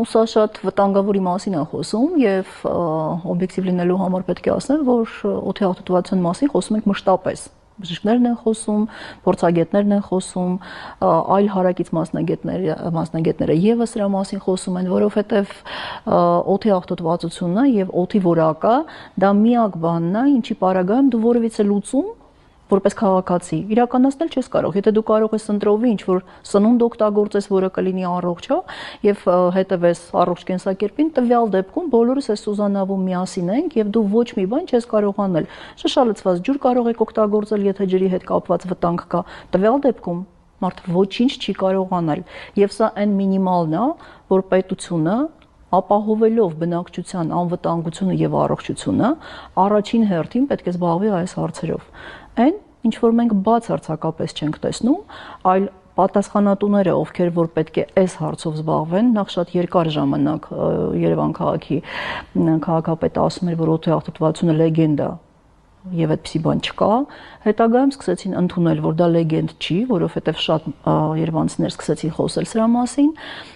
Սա շատ վտանգավորի մասին է խոսում եւ օբյեկտիվ լինելու համար պետք է ասեմ, որ օդի աղտոտվածության մասին խոսում ենք մշտապես։ Բժիշկներն են խոսում, փորձագետներն են խոսում, այլ հարակից մասնագետները եւս դրա մասին խոսում են, որովհետեւ օդի աղտոտվածությունը եւ օդի որակը դա միակ բանն է, ինչի պարագայում դու որևիցե լուծում որպես քաղաքացի իրականացնել չես կարող։ Եթե դու կարող ես ընտրովի ինչ-որ սնունդ օգտագործես, որը կլինի առողջ, եւ հետևես առողջ կենսակերպին, տվյալ դեպքում բոլորս այս սուզանավում միասին ենք եւ դու ոչ մի բան չես կարող անել։ Շշալցված ջուր կարող եք օգտագործել, եթե ջրի հետ կապված վտանգ կա։ Տվյալ դեպքում մարդը ոչինչ չի կարող անել։ Եվ սա այն մինիմալն է, որ պետությունը ապահովելով բնակչության անվտանգությունը եւ առողջությունը, առաջին հերթին պետք է զբաղվի այս հարցերով։ Այն, ինչ որ մենք բացարձակապես չենք տեսնում, այլ պատասխանատուները, ովքեր որ պետք է այս հարցով զբաղվեն, նախ շատ երկար ժամանակ Երևան քաղաքի քաղաքապետը ասում էր, որ օդի աղտոտվածությունը լեգենդ է եւ այդպիսի բան չկա, հետագայում սկսեցին ընդունել, որ դա լեգենդ չի, որովհետեւ շատ երևանցիներ սկսեցին խոսել սրա մասին,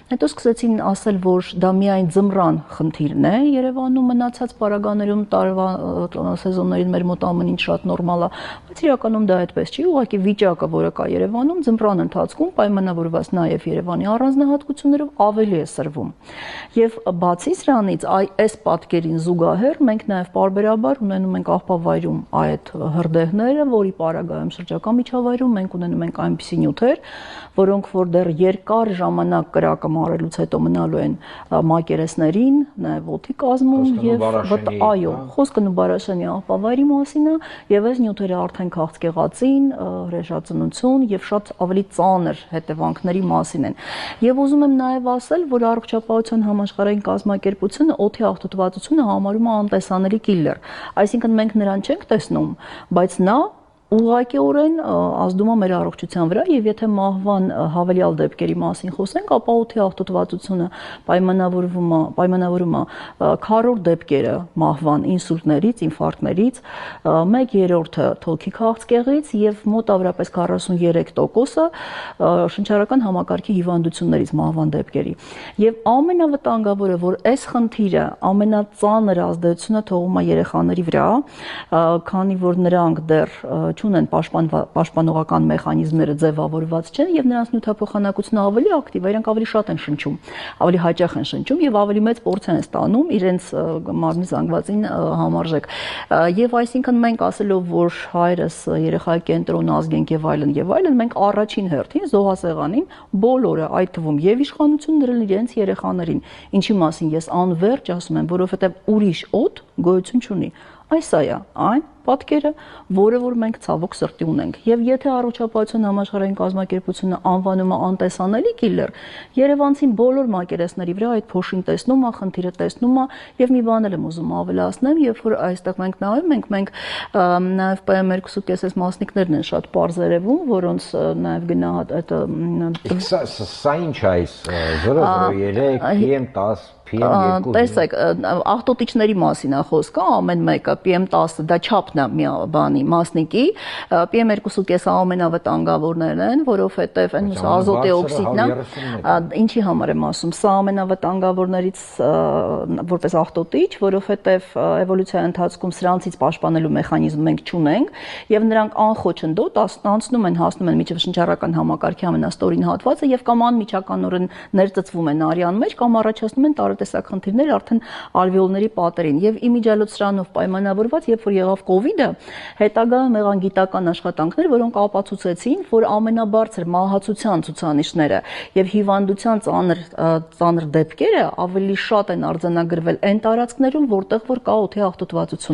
հետո սկսեցին ասել, որ դա միայն ձմռան խնդիրն է Երևանում, մնացած պարագաներում տարվա սեզոններին մեր մոտ ամեն ինչ շատ նորմալ է, բայց իրականում դա այդպես չի, ուղղակի վիճակը, որը կա Երևանում, ձմռան ընթացքում պայմանավորված նաեւ Երևանի առանձնահատկություններով ավելի է սրվում։ Եվ բացի սրանից, այս պատկերին զուգահեռ մենք նաեւ պարբերաբար ունենում ենք աղբավայրում այդ հրդեհները, որի պարագայում շրջակա միջավայրում մենք ունենում ենք այնպիսի նյութեր, որոնք որ դեռ երկար ժամանակ կրակը մարելուց հետո մնալու են մակերեսներին, նաև օդի կազմում եւ այո, խոսքը Նուբարաշյանի աղբավայրի մասին է եւ այս նյութերը արդեն քաղցկեղածին, հրեշածնություն եւ շատ ավելի ծանր հետևանքների մասին են։ Եվ ուզում եմ նաև ասել, որ առողջապահության համաշխարհային կազմակերպությունը օդի աղտոտվածությունը համարում է անտեսանելի կիլլեր, այսինքն մենք նրան չենք տեսնում, բայց նա ուղղակիորեն ազդում է մեր առողջության վրա եւ եթե մահվան հավելյալ դեպքերի մասին խոսենք, ապա օդի աղտոտվածությունը պայմանավորվում է քառորդ դեպքերը մահվան ինսուլտներից, ինֆարկտներից, 1/3-ը թոքի քաղցկեղից եւ մոտավորապես 43%-ը շնչառական համակարգի հիվանդություններից մահվան դեպքերի։ Եւ ամենավտանգավորը, որ այս խնդիրը ամենածանր ազդեցությունը թողում է երեխաների վրա, քանի որ նրանք դեռ չունեն պաշտպանողական մեխանիզմները ձևավորված չեն եւ նրանց նյութափոխանակությունը ավելի ակտիվ է, իրենք ավելի շատ են շնչում, ավելի հաճախ են շնչում եւ ավելի մեծ պորցիա են ստանում իրենց մարմնի զանգվածին համարժեք։ Եվ այսինքն մենք ասելով, որ հայրս երեխայի կենտրոն ազգենք եւ այլն, մենք առաջին հերթին զոհասեղանին բոլորը, այդ թվում եւ իշխանություն դրել իրենց երեխաներին, ինչի մասին ես անverջ ասում եմ, որովհետեւ ուրիշ օդ գոյություն չունի։ Այս է այն պատկերը, որը որ մենք ցավոք սրտի ունենք։ Եվ եթե առողջապահության համաշխարհային կազմակերպությունը անվանում է անտեսանելի կիլլեր, Երևանցին բոլոր մակերեսների վրա այդ փոշին տեսնում է, խնդիրը տեսնում է եւ մի բան եմ ուզում ավելացնեմ, երբ որ այստեղ մենք նայում ենք, մենք նաեւ PM2.5 մասնիկներն են շատ པարզ երևում, որոնց նաեւ գնահատ այդ սա ինչ է այս 003 PM10 PM2 տեսեք, աղտոտիչների մասին է խոսքը, ամեն մեկը PM10 դա չափն է մի բանի մասնիկի, PM2.5 ամենավտանգավորներն են, որովհետև այն ազոտի օքսիդն է, ինչի համար եմ ասում, սա ամենավտանգավորներից որպես աղտոտիչ, որովհետև էվոլյուցիայի ընթացքում սրանցից պաշտպանելու մեխանիզմ մենք չունենք եւ նրանք անխոչնդոտ անցնում են, հասնում են միջև շնչառական համակարգի ամենաստորին հատվածը եւ կամ անմիջականորեն ներծծվում են արյան մեջ կամ առաջացնում են տարատեսակ խնդիրներ արդեն ալվեոլների պատերին եւ իմիջիալոցրանով պայմանավորված, երբ որ եղավ կովիդը, հետագայում եղան գիտական աշխատանքներ, որոնք ապացուցեցին, որ ամենաբարձր մահացության ցուցանիշները եւ հիվանդության ծանր դեպքերը ավելի շատ են արձանագրվել այն տարածքներում, որտեղ որ կա օդի աղտոտվածություն։